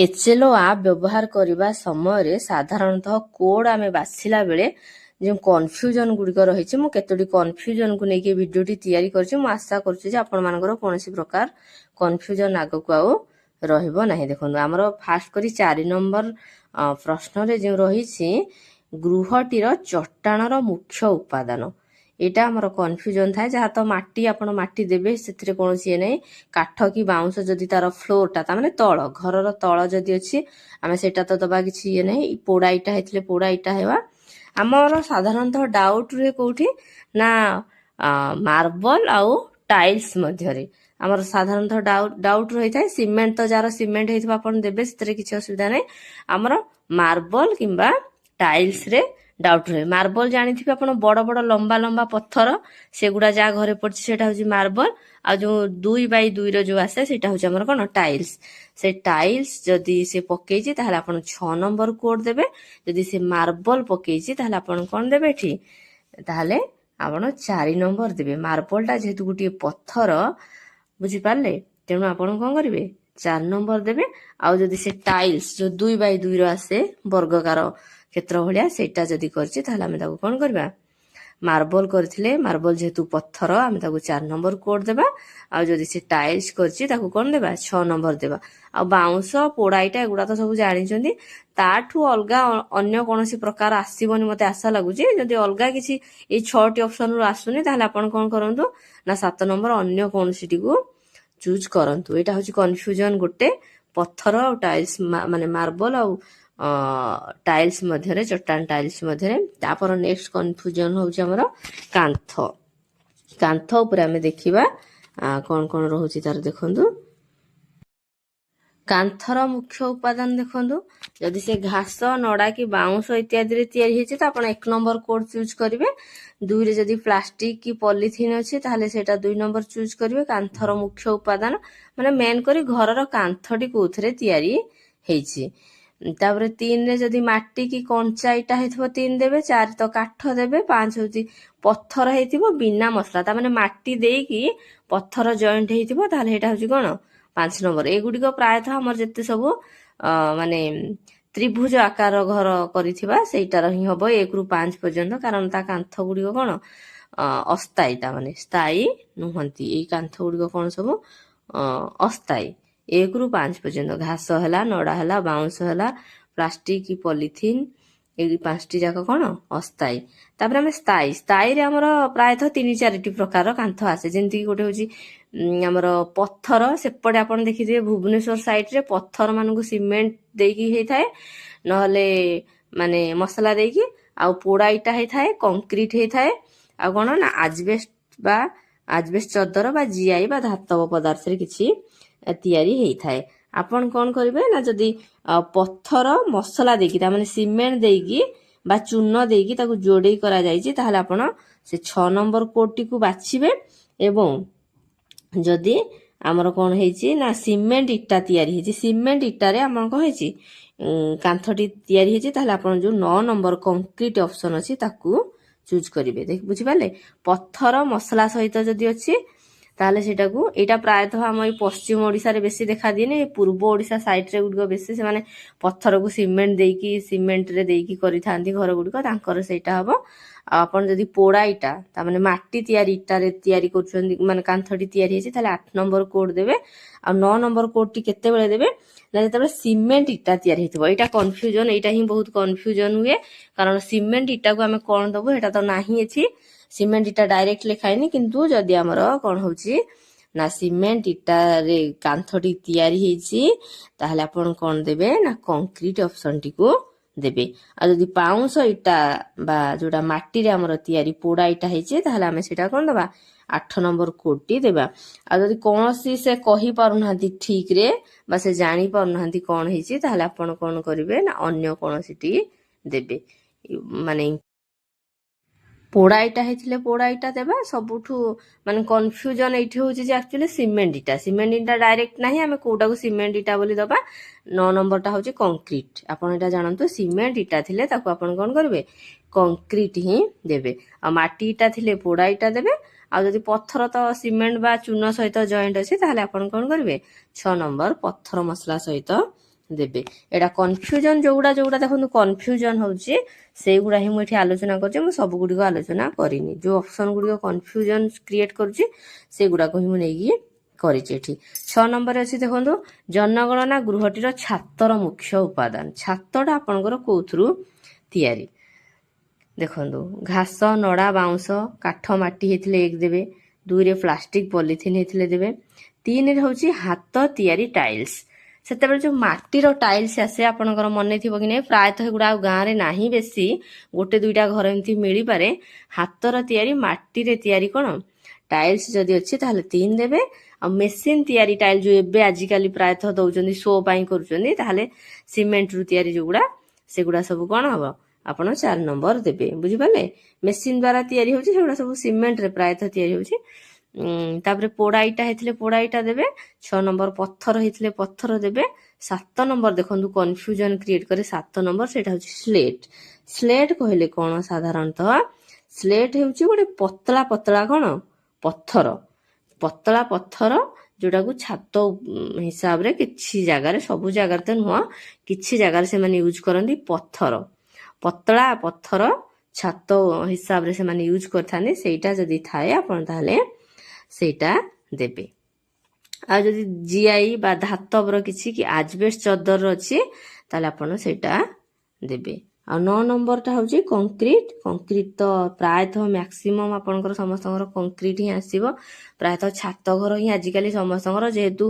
ଏଚଏଲଓ app ବ୍ୟବହାର କରିବା ସମୟରେ ସାଧାରଣତଃ କୋଡ୍ ଆମେ ବାଛିଲା ବେଳେ ଯେଉଁ କନଫ୍ୟୁଜନ ଗୁଡ଼ିକ ରହିଛି, ମୁଁ କେତୋଟି କନଫ୍ୟୁଜନକୁ ନେଇକି ଭିଡ଼ିଓଟି ତିଆରି କରିଛି। ମୁଁ ଆଶା କରୁଛି ଯେ ଆପଣମାନଙ୍କର କୌଣସି ପ୍ରକାର କନଫ୍ୟୁଜନ ଆଗକୁ ଆଉ ରହିବ ନାହିଁ। ଦେଖନ୍ତୁ, ଆମର ଫାଷ୍ଟ କରି 4 ନମ୍ବର ପ୍ରଶ୍ନରେ ଯେଉଁ ରହିଛି, ଗୃହଟିର ଚଟାଣର ମୁଖ୍ୟ ଉପାଦାନ, ଏଇଟା ଆମର କନଫ୍ୟୁଜନ ଥାଏ। ଯାହା ତ ମାଟି, ଆପଣ ମାଟି ଦେବେ, ସେଥିରେ କୌଣସି ଇଏ ନାହିଁ। କାଠ କି ବାଉଁଶ ଯଦି ତାର ଫ୍ଲୋରଟା, ତା ମାନେ ତଳ, ଘରର ତଳ ଯଦି ଅଛି, ଆମେ ସେଇଟା ତ ଦବା କିଛି ଇଏ ନାହିଁ। ପୋଡା ଇଟା ହେଇଥିଲେ ପୋଡା ଇଟା ହେବା। ଆମର ସାଧାରଣତଃ ଡାଉଟ ରୁହେ କୋଉଠି ନା ମାର୍ବଲ ଆଉ ଟାଇଲ୍ସ ମଧ୍ୟରେ ଆମର ସାଧାରଣତଃ ଡାଉଟ ରହିଥାଏ। ସିମେଣ୍ଟ ତ ଯାହାର ସିମେଣ୍ଟ ହେଇଥିବ ଆପଣ ଦେବେ, ସେଥିରେ କିଛି ଅସୁବିଧା ନାହିଁ। ଆମର ମାର୍ବଲ କିମ୍ବା ଟାଇଲ୍ସ ରେ ଡାଉଟ ରହେ। ମାର୍ବଲ ଜାଣିଥିବେ ଆପଣ, ବଡ ବଡ ଲମ୍ବା ଲମ୍ବା ପଥର, ସେଗୁଡା ଯାହା ଘରେ ପଡିଛି ସେଟା ହଉଛି ମାର୍ବଲ। ଆଉ ଯୋଉ 2x2 ର ଯୋଉ ଆସେ ସେଇଟା ହଉଛି ଆମର କଣ, ଟାଇଲ୍ସ। ସେ ଟାଇଲ୍ସ ଯଦି ସେ ପକେଇଛି ତାହେଲେ ଆପଣ 6 ନମ୍ବର କୋଡ୍ ଦେବେ। ଯଦି ସେ ମାର୍ବଲ ପକେଇଛି ତାହେଲେ ଆପଣ କଣ ଦେବେ ଏଠି, ତାହେଲେ ଆପଣ 4 ନମ୍ବର ଦେବେ। ମାର୍ବଲଟା ଯେହେତୁ ଗୋଟିଏ ପଥର, ବୁଝିପାରିଲେ, ତେଣୁ ଆପଣ କଣ କରିବେ, 4 ନମ୍ବର ଦେବେ। ଆଉ ଯଦି ସେ ଟାଇଲ୍ସ ଯୋଉ 2x2 ର ଆସେ ବର୍ଗକାର କ୍ଷେତ୍ର ଭଳିଆ, ସେଇଟା ଯଦି କରିଛି ତାହେଲେ ଆମେ ତାକୁ କଣ କରିବା, ମାର୍ବଲ କରିଥିଲେ, ମାର୍ବଲ ଯେହେତୁ ପଥର, ଆମେ ତାକୁ 4 ନମ୍ବର କୋଡ୍ ଦେବା। ଆଉ ଯଦି ସେ ଟାଇଲ୍ସ କରିଛି ତାକୁ କଣ ଦେବା, 6 ନମ୍ବର ଦେବା। ଆଉ ବାଉଁଶ, ପୋଡାଇଟା ଏଗୁଡା ତ ସବୁ ଜାଣିଛନ୍ତି। ତାଠୁ ଅଲଗା ଅନ୍ୟ କୌଣସି ପ୍ରକାର ଆସିବନି ମତେ ଆଶା ଲାଗୁଛି। ଯଦି ଅଲଗା କିଛି ଏଇ 6ଟି ଅପସନରୁ ଆସୁନି, ତାହେଲେ ଆପଣ କଣ କରନ୍ତୁ ନା 7 ନମ୍ବର ଅନ୍ୟ କୌଣସିଟିକୁ ଚୁଜ୍ କରନ୍ତୁ। ଏଇଟା ହଉଛି କନଫ୍ୟୁଜନ ଗୋଟେ, ପଥର ଆଉ ଟାଇଲ୍ସ, ମାନେ ମାର୍ବଲ ଆଉ ଟାଇଲ୍ସ ମଧ୍ୟରେ, ଚଟାଣ ଟାଇଲ୍ସ ମଧ୍ୟରେ। ତାପରେ ନେକ୍ସଟ କନଫ୍ୟୁଜନ ହଉଛି ଆମର କାନ୍ଥ। କାନ୍ଥ ଉପରେ ଆମେ ଦେଖିବା କଣ କଣ ରହୁଛି ତାର। ଦେଖନ୍ତୁ, କାନ୍ଥର ମୁଖ୍ୟ ଉପାଦାନ ଦେଖନ୍ତୁ, ଯଦି ସେ ଘାସ, ନଡା କି ବାଉଁଶ ଇତ୍ୟାଦିରେ ତିଆରି ହେଇଛି ତ ଆପଣ 1 ନମ୍ବର କୋଡ୍ ଚୁଜ୍ କରିବେ। 2ରେ ଯଦି ପ୍ଲାଷ୍ଟିକ କି ପଲିଥିନ୍ ଅଛି ତାହେଲେ ସେଇଟା 2 ନମ୍ବର ଚୁଜ୍ କରିବେ। କାନ୍ଥର ମୁଖ୍ୟ ଉପାଦାନ ମାନେ ମେନ୍ କରି ଘରର କାନ୍ଥଟି କୋଉଥିରେ ତିଆରି ହେଇଛି। ତାପରେ 3ରେ ଯଦି ମାଟି କି କଞ୍ଚା ଇଟା ହେଇଥିବ 3 ଦେବେ। 4 ତ କାଠ ଦେବେ। 5 ହଉଛି ପଥର ହେଇଥିବ ବିନା ମସଲା, ତା ମାନେ ମାଟି ଦେଇକି ପଥର ଜଏଣ୍ଟ ହେଇଥିବ, ତାହେଲେ ଏଇଟା ହଉଛି କଣ, 5 ନମ୍ବର। ଏଗୁଡିକ ପ୍ରାୟତଃ ଆମର ଯେତେ ସବୁ ମାନେ ତ୍ରିଭୁଜ ଆକାର ଘର କରିଥିବା ସେଇଟାର ହିଁ ହବ 1ରୁ 5 ପର୍ଯ୍ୟନ୍ତ। କାରଣ ତା କାନ୍ଥ ଗୁଡିକ କଣ, ଅସ୍ଥାୟୀ, ତା ମାନେ ସ୍ଥାୟୀ ନୁହନ୍ତି। ଏଇ କାନ୍ଥ ଗୁଡିକ କଣ ସବୁ ଅସ୍ଥାୟୀ। 1ରୁ 5 ପର୍ଯ୍ୟନ୍ତ ଘାସ ହେଲା, ନଡା ହେଲା, ବାଉଁଶ ହେଲା, ପ୍ଲାଷ୍ଟିକ କି ପଲିଥିନ୍, ଏଇ 5ଟି ଯାକ କଣ, ଅସ୍ଥାୟୀ। ତାପରେ ଆମେ ସ୍ଥାୟୀରେ ଆମର ପ୍ରାୟତଃ 3-4ଟି ପ୍ରକାରର କାନ୍ଥ ଆସେ। ଯେମିତିକି ଗୋଟେ ହଉଛି ଆମର ପଥର, ସେପଟେ ଆପଣ ଦେଖିଥିବେ ଭୁବନେଶ୍ୱର ସାଇଡରେ ପଥର ମାନଙ୍କୁ ସିମେଣ୍ଟ ଦେଇକି ହେଇଥାଏ, ନହେଲେ ମାନେ ମସଲା ଦେଇକି। ଆଉ ପୋଡା ଇଟା ହେଇଥାଏ, କଂକ୍ରିଟ ହେଇଥାଏ, ଆଉ କଣ ନା ଆଜବେଷ୍ଟ ଚଦର ବା ଜିଆଇ ବା ଧାତବ ପଦାର୍ଥରେ କିଛି ତିଆରି ହେଇଥାଏ। ଆପଣ କଣ କରିବେ ନା, ଯଦି ପଥର ମସଲା ଦେଇକି, ତା ମାନେ ସିମେଣ୍ଟ ଦେଇକି ବା ଚୂନ ଦେଇକି ତାକୁ ଯୋଡେଇ କରାଯାଇଛି, ତାହେଲେ ଆପଣ ସେ 6 ନମ୍ବର କୋଡଟିକୁ ବାଛିବେ। ଏବଂ ଯଦି ଆମର କଣ ହେଇଛି ନା ସିମେଣ୍ଟ ଇଟା ତିଆରି ହେଇଛି, ସିମେଣ୍ଟ ଇଟାରେ ଆମର କଣ ହେଇଛି, କାନ୍ଥଟି ତିଆରି ହେଇଛି, ତାହେଲେ ଆପଣ ଯୋଉ 9 ନମ୍ବର କଂକ୍ରିଟ ଅପସନ ଅଛି ତାକୁ ଚୁଜ୍ କରିବେ। ବୁଝିପାରିଲେ, ପଥର ମସଲା ସହିତ ଯଦି ଅଛି ତାହେଲେ ସେଇଟାକୁ, ଏଇଟା ପ୍ରାୟତଃ ଆମ ଏଇ ପଶ୍ଚିମ ଓଡିଶାରେ ବେଶୀ ଦେଖା ଦିଏନି। ପୂର୍ବ ଓଡିଶା ସାଇଡରେ ଗୁଡିକ ବେଶୀ ସେମାନେ ପଥରକୁ ସିମେଣ୍ଟରେ ଦେଇକି କରିଥାନ୍ତି ଘର ଗୁଡିକ, ତାଙ୍କର ସେଇଟା ହବ। ଆଉ ଆପଣ ଯଦି ପୋଡା ଇଟା, ତା ମାନେ ମାଟି ତିଆରି ଇଟାରେ ତିଆରି କରୁଛନ୍ତି, ମାନେ କାନ୍ଥଟି ତିଆରି ହେଇଛି, ତାହେଲେ 8 ନମ୍ବର କୋଡ୍ ଦେବେ। ଆଉ 9 ନମ୍ବର କୋଡ୍ଟି କେତେବେଳେ ଦେବେ ନା ଯେତେବେଳେ ସିମେଣ୍ଟ ଇଟା ତିଆରି ହେଇଥିବ। ଏଇଟା କନଫ୍ୟୁଜନ, ଏଇଟା ହିଁ ବହୁତ କନଫ୍ୟୁଜନ ହୁଏ। କାରଣ ସିମେଣ୍ଟ ଇଟାକୁ ଆମେ କଣ ଦବୁ, ଏଇଟା ତ ନାହିଁ ଏଠି। ସିମେଣ୍ଟ ଇଟା ଡାଇରେକ୍ଟ ଲେଖା ହେଇନି, କିନ୍ତୁ ଯଦି ଆମର କଣ ହଉଛି ନା ସିମେଣ୍ଟ ଇଟାରେ କାନ୍ଥଟି ତିଆରି ହେଇଛି, ତାହେଲେ ଆପଣ କଣ ଦେବେ ନା କଂକ୍ରିଟ ଅପସନଟିକୁ ଦେବେ। ଆଉ ଯଦି ପାଉଁଶ ଇଟା ବା ଯୋଉଟା ମାଟିରେ ଆମର ତିଆରି ପୋଡା ଇଟା ହେଇଛି, ତାହେଲେ ଆମେ ସେଇଟା କଣ ଦେବା, 8 ନମ୍ବର କୋଡ୍ଟି ଦେବା। ଆଉ ଯଦି କୌଣସି ସେ କହିପାରୁନାହାନ୍ତି ଠିକ ରେ ବା ସେ ଜାଣି ପାରୁନାହାନ୍ତି କଣ ହେଇଛି, ତାହେଲେ ଆପଣ କଣ କରିବେ ନା ଅନ୍ୟ କୌଣସିଟି ଦେବେ। ମାନେ ପୋଡା ଇଟା ହେଇଥିଲେ ପୋଡା ଇଟା ଦେବା। ସବୁଠୁ ମାନେ କନଫ୍ୟୁଜନ ଏଇଠି ହଉଛି ଯେ ଆକ୍ଚୁଆଲି ସିମେଣ୍ଟ ଇଟା ଡାଇରେକ୍ଟ ନାହିଁ, ଆମେ କୋଉଟାକୁ ସିମେଣ୍ଟ ଇଟା ବୋଲି ଦବା। 9 ନମ୍ବରଟା ହଉଛି କଂକ୍ରିଟ। ଆପଣ ଏଇଟା ଜାଣନ୍ତୁ, ସିମେଣ୍ଟ ଇଟା ଥିଲେ ତାକୁ ଆପଣ କଣ କରିବେ, କଂକ୍ରିଟ ହିଁ ଦେବେ। ଆଉ ମାଟି ଇଟା ଥିଲେ ପୋଡା ଇଟା ଦେବେ। ଆଉ ଯଦି ପଥର ତ ସିମେଣ୍ଟ ବା ଚୂନ ସହିତ ଜଏଣ୍ଟ ଅଛି, ତାହେଲେ ଆପଣ କଣ କରିବେ, 6 ନମ୍ବର ପଥର ମସଲା ସହିତ ଦେବେ। ଏଇଟା କନଫ୍ୟୁଜନ ଯୋଉଗୁଡ଼ା ଯୋଉଗୁଡ଼ା ଦେଖନ୍ତୁ କନଫ୍ୟୁଜନ ହଉଛି ସେଇଗୁଡ଼ା ହିଁ ମୁଁ ଏଠି ଆଲୋଚନା କରୁଛି, ମୁଁ ସବୁ ଗୁଡ଼ିକ ଆଲୋଚନା କରିନି। ଯୋଉ ଅପସନ ଗୁଡ଼ିକ କନଫ୍ୟୁଜନ କ୍ରିଏଟ କରୁଛି ସେଗୁଡ଼ାକ ହିଁ ମୁଁ ନେଇକି କରିଛି ଏଠି। 6 ନମ୍ବରରେ ଅଛି ଦେଖନ୍ତୁ, ଜନଗଣନା ଗୃହଟିର ଛାତର ମୁଖ୍ୟ ଉପାଦାନ। ଛାତଟା ଆପଣଙ୍କର କୋଉଥିରୁ ତିଆରି? ଦେଖନ୍ତୁ, ଘାସ, ନଡ଼ା, ବାଉଁଶ, କାଠ, ମାଟି ହେଇଥିଲେ 1 ଦେବେ। 2ରେ ପ୍ଲାଷ୍ଟିକ ପଲିଥିନ୍ ହେଇଥିଲେ ଦେବେ। 3ରେ ହଉଛି ହାତ ତିଆରି ଟାଇଲ୍ସ। ସେତେବେଳେ ଯୋଉ ମାଟିର ଟାଇଲ୍ସ ଆସେ ଆପଣଙ୍କର ମନେ ଥିବ କି ନାହିଁ, ପ୍ରାୟତଃ ଏଗୁଡ଼ା ଆଉ ଗାଁରେ ନାହିଁ ବେଶୀ, 1-2ଟା ଘର ଏମିତି ମିଳିପାରେ। ହାତର ତିଆରି ମାଟିରେ ତିଆରି କ'ଣ ଟାଇଲ୍ସ ଯଦି ଅଛି ତାହେଲେ 3 ଦେବେ। ଆଉ ମେସିନ ତିଆରି ଟାଇଲ୍ ଯୋଉ ଏବେ ଆଜିକାଲି ପ୍ରାୟତଃ ଦଉଛନ୍ତି ଶୋ ପାଇଁ କରୁଛନ୍ତି, ତାହେଲେ ସିମେଣ୍ଟରୁ ତିଆରି ଯୋଉଗୁଡ଼ା ସେଗୁଡ଼ା ସବୁ କ'ଣ ହବ ଆପଣ 4 ନମ୍ବର ଦେବେ। ବୁଝିପାରିଲେ? ମେସିନ ଦ୍ୱାରା ତିଆରି ହଉଛି ସେଗୁଡ଼ା ସବୁ ସିମେଣ୍ଟରେ ପ୍ରାୟତଃ ତିଆରି ହଉଛି। ତାପରେ ପୋଡ଼ା ଇଟା ହେଇଥିଲେ ପୋଡ଼ା ଇଟା ଦେବେ। 6 ନମ୍ବର ପଥର ହେଇଥିଲେ ପଥର ଦେବେ। 7 ନମ୍ବର ଦେଖନ୍ତୁ କନଫ୍ୟୁଜନ କ୍ରିଏଟ করে 7 ନମ୍ବର, ସେଇଟା ହଉଛି ସ୍ଲେଟ୍। ସ୍ଲେଟ୍ କହିଲେ କ'ଣ ସାଧାରଣତଃ ସ୍ଲେଟ୍ ହେଉଛି ଗୋଟେ ପତଳା ପତଳା କ'ଣ ପଥର, ପତଳା ପଥର ଯୋଉଟାକୁ ଛାତ ହିସାବରେ କିଛି ଜାଗାରେ, ସବୁ ଜାଗାରେ ତ ନୁହଁ, କିଛି ଜାଗାରେ ସେମାନେ ୟୁଜ୍ କରନ୍ତି ପଥର, ପତଳା ପଥର ଛାତ ହିସାବରେ ସେମାନେ ୟୁଜ୍ କରିଥାନ୍ତି। ସେଇଟା ଯଦି ଥାଏ ଆପଣ ତାହେଲେ ସେଇଟା ଦେବେ। ଆଉ ଯଦି ଜିଆଇ ବା ଧାତବର କିଛି କି ଆଜବେଷ୍ଟ ଚଦର ଅଛି ତାହେଲେ ଆପଣ ସେଇଟା ଦେବେ। ଆଉ 9 ନମ୍ବରଟା ହଉଛି କଂକ୍ରିଟ। କଂକ୍ରିଟ ତ ପ୍ରାୟତଃ ମ୍ୟାକ୍ସିମମ୍ ଆପଣଙ୍କର ସମସ୍ତଙ୍କର କଂକ୍ରିଟ ହିଁ ଆସିବ। ପ୍ରାୟତଃ ଛାତ ଘର ହିଁ ଆଜିକାଲି ସମସ୍ତଙ୍କର, ଯେହେତୁ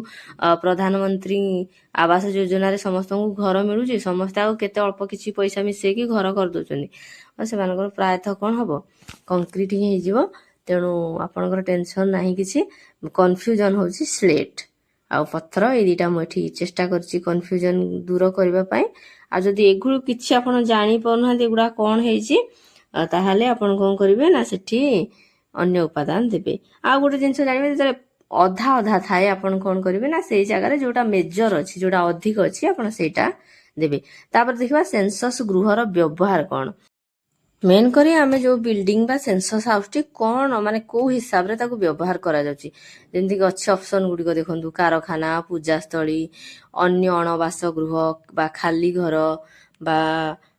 ପ୍ରଧାନମନ୍ତ୍ରୀ ଆବାସ ଯୋଜନାରେ ସମସ୍ତଙ୍କୁ ଘର ମିଳୁଛି, ସମସ୍ତେ ଆଉ କେତେ ଅଳ୍ପ କିଛି ପଇସା ମିଶେଇକି ଘର କରିଦଉଛନ୍ତି, ଆଉ ସେମାନଙ୍କର ପ୍ରାୟତଃ କ'ଣ ହବ କଂକ୍ରିଟ ହିଁ ହେଇଯିବ। ତେଣୁ ଆପଣଙ୍କର ଟେନସନ ନାହିଁ କିଛି। କନଫ୍ୟୁଜନ ହଉଛି ସ୍ଲେଟ୍ ଆଉ ପଥର, ଏଇ 2ଟା ମୁଁ ଏଠି ଚେଷ୍ଟା କରିଛି କନଫ୍ୟୁଜନ ଦୂର କରିବା ପାଇଁ। ଆଉ ଯଦି ଏଗୁলো କିଛି ଆପଣ ଜାଣିପାରୁନାହାନ୍ତି ଏଗୁଡ଼ା କ'ଣ ହେଇଛି, ତାହେଲେ ଆପଣ କ'ଣ କରିବେ ନା ସେଠି ଅନ୍ୟ ଉପାଦାନ ଦେବେ। ଆଉ ଗୋଟେ ଜିନିଷ ଜାଣିବେ, ଯେତେବେଳେ ଅଧା ଅଧା ଥାଏ ଆପଣ କ'ଣ କରିବେ ନା ସେଇ ଜାଗାରେ ଯୋଉଟା ମେଜର ଅଛି, ଯୋଉଟା ଅଧିକ ଅଛି, ଆପଣ ସେଇଟା ଦେବେ। ତାପରେ ଦେଖିବା ସେନ୍ସସ୍ ଗୃହର ବ୍ୟବହାର କ'ଣ। ମେନ୍ କରି ଆମେ ଯୋଉ ବିଲ୍ଡିଂ ବା ସେନ୍ସସ୍ ହାଉସଟି କ'ଣ ମାନେ କୋଉ ହିସାବରେ ତାକୁ ବ୍ୟବହାର କରାଯାଉଛି, ଯେମିତିକି ଅଛି ଅପସନ ଗୁଡ଼ିକ ଦେଖନ୍ତୁ, କାରଖାନା, ପୂଜାସ୍ଥଳୀ, ଅନ୍ୟ ଅଣବାସଗୃହ ବା ଖାଲି ଘର ବା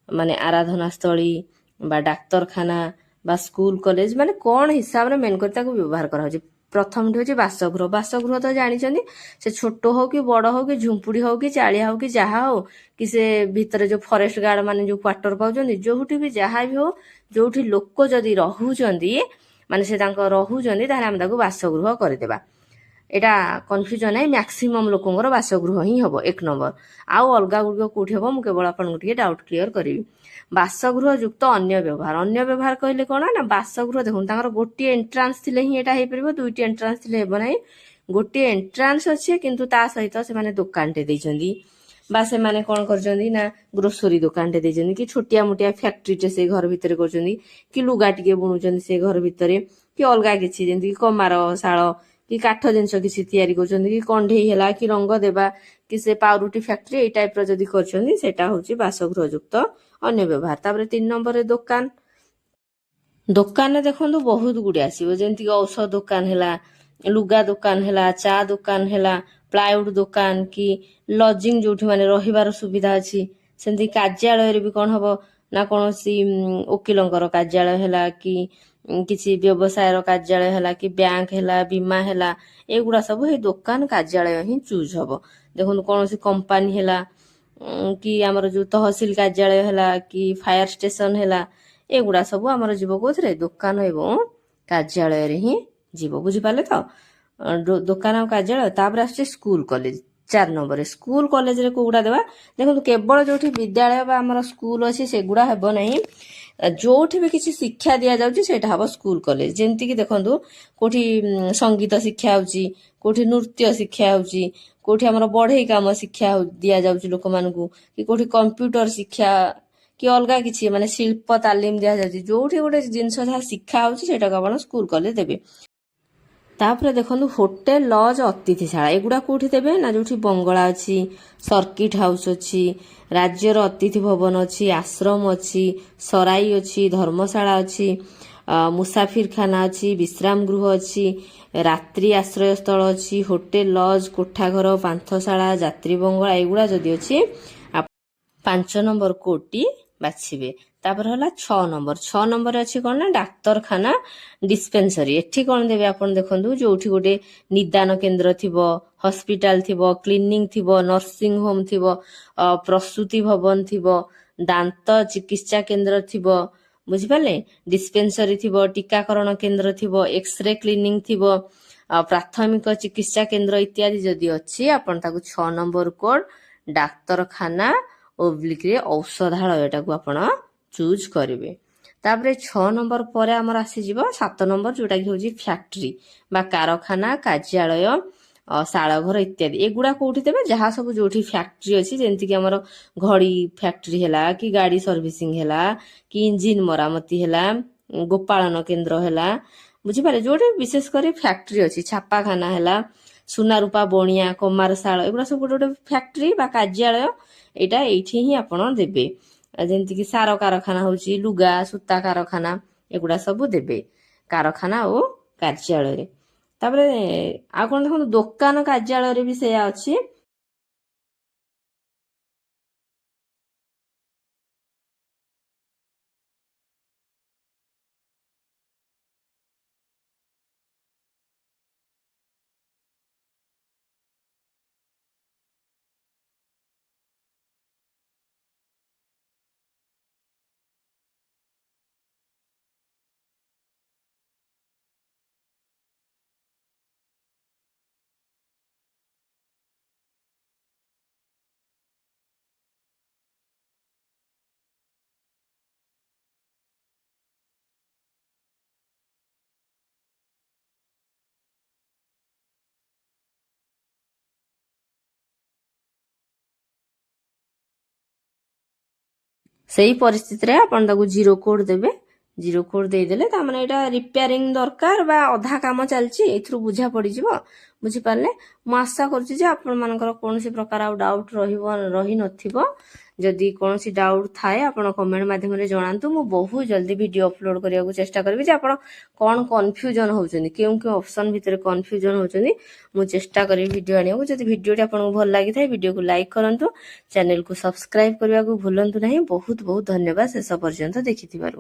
ମାନେ ଆରାଧନାସ୍ଥଳୀ ବା ଡାକ୍ତରଖାନା ବା ସ୍କୁଲ କଲେଜ, ମାନେ କ'ଣ ହିସାବରେ ମେନ୍ କରି ତାକୁ ବ୍ୟବହାର କରାଯାଉଛି। ପ୍ରଥମଟି ହଉଛି ବାସଗୃହ। ବାସଗୃହ ତ ଜାଣିଛନ୍ତି, ସେ ଛୋଟ ହଉ କି ବଡ଼ ହଉ କି ଝୁମ୍ପୁଡ଼ି ହଉ କି ଚାଳିଆ ହଉ କି ଯାହା ହଉ, କି ସେ ଭିତରେ ଯୋଉ ଫରେଷ୍ଟ ଗାର୍ଡ ମାନେ ଯୋଉ କ୍ୱାର୍ଟର ପାଉଛନ୍ତି, ଯୋଉଠି ବି ଯାହା ବି ହଉ, ଯୋଉଠି ଲୋକ ଯଦି ରହୁଛନ୍ତି ମାନେ ସେ ତାଙ୍କ ରହୁଛନ୍ତି, ତାହେଲେ ଆମେ ତାକୁ ବାସଗୃହ କରିଦେବା। ଏଇଟା କନଫ୍ୟୁଜନ ନାହିଁ, ମ୍ୟାକ୍ସିମମ୍ ଲୋକଙ୍କର ବାସଗୃହ ହିଁ ହବ 1 ନମ୍ବର। ଆଉ ଅଲଗା ଗୁଡ଼ିକ କୋଉଠି ହବ ମୁଁ କେବଳ ଆପଣଙ୍କୁ ଟିକେ ଡାଉଟ୍ କ୍ଲିୟର କରିବି। ବାସଗୃହ ଯୁକ୍ତ ଅନ୍ୟ ବ୍ୟବହାର। ଅନ୍ୟ ବ୍ୟବହାର କହିଲେ କ'ଣ ନା ବାସଗୃହ ଦେଖନ୍ତୁ ତାଙ୍କର ଗୋଟିଏ ଏଣ୍ଟ୍ରାନ୍ସ ଥିଲେ ହିଁ ଏଇଟା ହେଇପାରିବ, 2ଟି ଏଣ୍ଟ୍ରାନ୍ସ ଥିଲେ ହେବ ନାହିଁ। ଗୋଟିଏ ଏଣ୍ଟ୍ରାନ୍ସ ଅଛି କିନ୍ତୁ ତା ସହିତ ସେମାନେ ଦୋକାନଟେ ଦେଇଛନ୍ତି, ବା ସେମାନେ କ'ଣ କରିଛନ୍ତି ନା ଗ୍ରୋସରୀ ଦୋକାନଟେ ଦେଇଛନ୍ତି, କି ଛୋଟିଆ ମୋଟିଆ ଫ୍ୟାକ୍ଟ୍ରିଟେ ସେ ଘର ଭିତରେ କରୁଛନ୍ତି, କି ଲୁଗା ଟିକେ ବୁଣୁଛନ୍ତି ସେ ଘର ଭିତରେ, କି ଅଲଗା କିଛି ଯେମିତିକି କମାର ଶାଳ କି କାଠ ଜିନିଷ କିଛି ତିଆରି କରୁଛନ୍ତି, କି କଣ୍ଢେଇ ହେଲା, କି ରଙ୍ଗ ଦେବା, କି ସେ ପାଉରୁଟି ଫ୍ୟାକ୍ଟ୍ରି, ଏଇ ଟାଇପର ଯଦି କରୁଛନ୍ତି ସେଇଟା ହଉଛି ବାସଗୃହ ଯୁକ୍ତ ଅନ୍ୟ ବ୍ୟବହାର। ତାପରେ 3 ନମ୍ବରରେ ଦୋକାନ। ଦୋକାନରେ ଦେଖନ୍ତୁ ବହୁତ ଗୁଡ଼ିଏ ଆସିବ, ଯେମିତିକି ଔଷଧ ଦୋକାନ ହେଲା, ଲୁଗା ଦୋକାନ ହେଲା, ଚା ଦୋକାନ ହେଲା, ପ୍ଲାଇଉଡ୍ ଦୋକାନ, କି ଲଜିଂ ଯୋଉଠି ମାନେ ରହିବାର ସୁବିଧା ଅଛି। ସେମିତି କାର୍ଯ୍ୟାଳୟରେ ବି କ'ଣ ହବ ନା କୌଣସି ଓକିଲଙ୍କର କାର୍ଯ୍ୟାଳୟ ହେଲା, କି କିଛି ବ୍ୟବସାୟର କାର୍ଯ୍ୟାଳୟ ହେଲା, କି ବ୍ୟାଙ୍କ ହେଲା, ବୀମା ହେଲା, ଏଗୁଡ଼ା ସବୁ ଏଇ ଦୋକାନ କାର୍ଯ୍ୟାଳୟ ହିଁ ଚୁଜ୍ ହବ। ଦେଖନ୍ତୁ କୌଣସି କମ୍ପାନୀ ହେଲା, କି ଆମର ଯୋଉ ତହସିଲ କାର୍ଯ୍ୟାଳୟ ହେଲା, କି ଫାୟାର ଷ୍ଟେସନ ହେଲା, ଏଗୁଡ଼ା ସବୁ ଆମର ଯିବ କୋଉଥିରେ ଦୋକାନ ଏବଂ କାର୍ଯ୍ୟାଳୟରେ ହିଁ ଯିବ। ବୁଝିପାରିଲେ ତ? ଦୋକାନ ଆଉ କାର୍ଯ୍ୟାଳୟ। ତାପରେ ଆସୁଛି ସ୍କୁଲ କଲେଜ 4 ନମ୍ବରରେ। ସ୍କୁଲ କଲେଜରେ କୋଉଗୁଡ଼ା ଦେବା, ଦେଖନ୍ତୁ କେବଳ ଯୋଉଠି ବିଦ୍ୟାଳୟ ବା ଆମର ସ୍କୁଲ ଅଛି ସେଗୁଡ଼ା ହେବ ନାହିଁ, ଯୋଉଠି ବି କିଛି ଶିକ୍ଷା ଦିଆଯାଉଛି ସେଇଟା ହବ ସ୍କୁଲ କଲେଜ। ଯେମିତିକି ଦେଖନ୍ତୁ କୋଉଠି ସଙ୍ଗୀତ ଶିକ୍ଷା ହଉଛି, କୋଉଠି ନୃତ୍ୟ ଶିକ୍ଷା ହଉଛି, କୋଉଠି ଆମର ବଢେଇ କାମ ଶିକ୍ଷା ଦିଆଯାଉଛି ଲୋକମାନଙ୍କୁ, କି କୋଉଠି କମ୍ପ୍ୟୁଟର ଶିକ୍ଷା, କି ଅଲଗା କିଛି ମାନେ ଶିଳ୍ପ ତାଲିମ ଦିଆଯାଉଛି, ଯୋଉଠି ଗୋଟେ ଜିନିଷ ଯାହା ଶିକ୍ଷା ହଉଛି ସେଇଟାକୁ ଆପଣ ସ୍କୁଲ କଲେଜ ଦେବେ। ତାପରେ ଦେଖନ୍ତୁ ହୋଟେଲ, ଲଜ, ଅତିଥିଶାଳା, ଏଗୁଡ଼ା କୋଉଠି ଦେବେ ନା ଯୋଉଠି ବଙ୍ଗଳା ଅଛି, ସର୍କିଟ ହାଉସ ଅଛି, ରାଜ୍ୟର ଅତିଥି ଭବନ ଅଛି, ଆଶ୍ରମ ଅଛି, ସରାଇ ଅଛି, ଧର୍ମଶାଳା ଅଛି, ମୁସାଫିରଖାନା ଅଛି, ବିଶ୍ରାମ ଗୃହ ଅଛି, ରାତ୍ରି ଆଶ୍ରୟସ୍ଥଳ ଅଛି, ହୋଟେଲ, ଲଜ୍, କୋଠାଘର, ପାନ୍ଥଶାଳା, ଯାତ୍ରୀ ବଙ୍ଗଳା ଏଗୁଡ଼ା ଯଦି ଅଛି 5 ନମ୍ବର କୋଡ୍ଟି ବାଛିବେ। ତାପରେ ହେଲା 6 ନମ୍ବର। 6 ନମ୍ବରରେ ଅଛି କଣ ନା ଡାକ୍ତରଖାନା, ଡିସ୍ପେନ୍ସରୀ। ଏଠି କଣ ଦେବେ ଆପଣ ଦେଖନ୍ତୁ, ଯୋଉଠି ଗୋଟେ ନିଦାନ କେନ୍ଦ୍ର ଥିବ, ହସ୍ପିଟାଲ ଥିବ, କ୍ଲିନିକ ଥିବ, ନର୍ସିଂ ହୋମ ଥିବ, ପ୍ରସୂତି ଭବନ ଥିବ, ଦାନ୍ତ ଚିକିତ୍ସା କେନ୍ଦ୍ର ଥିବ, ବୁଝିପାରିଲେ, ଡିସ୍ପେନ୍ସରୀ ଥିବ, ଟିକାକରଣ କେନ୍ଦ୍ର ଥିବ, ଏକ୍ସରେ କ୍ଲିନିକ ଥିବ, ପ୍ରାଥମିକ ଚିକିତ୍ସା କେନ୍ଦ୍ର ଇତ୍ୟାଦି ଯଦି ଅଛି ଆପଣ ତାକୁ 6 ନମ୍ବର କୋଡ୍ ଡାକ୍ତରଖାନା ଓବ୍ଲିକରେ ଔଷଧାଳୟଟାକୁ ଆପଣ ଚୁଜ୍ କରିବେ। ତାପରେ 6 ନମ୍ବର ପରେ ଆମର ଆସିଯିବ 7 ନମ୍ବର, ଯୋଉଟା କି ହଉଛି ଫ୍ୟାକ୍ଟ୍ରି ବା କାରଖାନା, କାର୍ଯ୍ୟାଳୟ, ଶାଳଘର ଇତ୍ୟାଦି। ଏଗୁଡା କୋଉଠି ଦେବେ, ଯାହା ସବୁ ଯୋଉଠି ଫ୍ୟାକ୍ଟ୍ରି ଅଛି, ଯେମିତିକି ଆମର ଘଡି ଫ୍ୟାକ୍ଟ୍ରି ହେଲା, କି ଗାଡି ସର୍ଭିସିଂ ହେଲା, କି ଇଞ୍ଜିନ ମରାମତି ହେଲା, ଗୋପାଳନ କେନ୍ଦ୍ର ହେଲା, ବୁଝିପାରିଲେ, ଯୋଉଠି ବିଶେଷ କରି ଫ୍ୟାକ୍ଟ୍ରି ଅଛି, ଛାପାଖାନା ହେଲା, ସୁନାରୂପା ବଣିଆ, କମାରଶାଳ, ଏଗୁଡା ସବୁ ଗୋଟେ ଗୋଟେ ଫ୍ୟାକ୍ଟ୍ରି ବା କାର୍ଯ୍ୟାଳୟ। ଏଇଟା ଏଇଠି ହିଁ ଆପଣ ଦେବେ। ଯେମିତିକି ସାର କାରଖାନା ହଉଛି, ଲୁଗା ସୂତା କାରଖାନା, ଏଗୁଡା ସବୁ ଦେବେ କାରଖାନା ଓ କାର୍ଯ୍ୟାଳୟରେ। ତାପରେ ଆଉ କଣ ଦେଖନ୍ତୁ, ଦୋକାନ କାର୍ଯ୍ୟାଳୟରେ ବି ସେଇଆ ଅଛି। ସେଇ ପରିସ୍ଥିତିରେ ଆପଣ ତାକୁ 0 କୋଡ୍ ଦେବେ। 0 କୋଡ୍ ଦେଇଦେଲେ ତାମାନେ ଏଇଟା ରିପେୟାରିଂ ଦରକାର ବା ଅଧା କାମ ଚାଲିଛି, ଏଇଥିରୁ ବୁଝା ପଡିଯିବ। ବୁଝିପାରିଲେ? ମୁଁ ଆଶା କରୁଛି ଯେ ଆପଣମାନଙ୍କର କୌଣସି ପ୍ରକାର ଆଉ ଡାଉଟ୍ ରହିନଥିବ। ଯଦି କୌଣସି ଡାଉଟ୍ ଥାଏ ଆପଣ କମେଣ୍ଟ ମାଧ୍ୟମରେ ଜଣାନ୍ତୁ। ମୁଁ ବହୁତ ଜଲ୍ଦି ଭିଡ଼ିଓ ଅପଲୋଡ୍ କରିବାକୁ ଚେଷ୍ଟା କରିବି ଯେ ଆପଣ କଣ କନଫ୍ୟୁଜନ ହଉଛନ୍ତି, କେଉଁ କେଉଁ ଅପସନ୍ ଭିତରେ କନଫ୍ୟୁଜନ ହଉଛନ୍ତି, ମୁଁ ଚେଷ୍ଟା କରିବି ଭିଡ଼ିଓ ଆଣିବାକୁ। ଯଦି ଭିଡ଼ିଓଟି ଆପଣଙ୍କୁ ଭଲ ଲାଗିଥାଏ ଭିଡ଼ିଓକୁ ଲାଇକ୍ କରନ୍ତୁ, ଚ୍ୟାନେଲକୁ ସବସ୍କ୍ରାଇବ୍ କରିବାକୁ ଭୁଲନ୍ତୁ ନାହିଁ। ବହୁତ ବହୁତ ଧନ୍ୟବାଦ ଶେଷ ପର୍ଯ୍ୟନ୍ତ ଦେଖିଥିବାରୁ।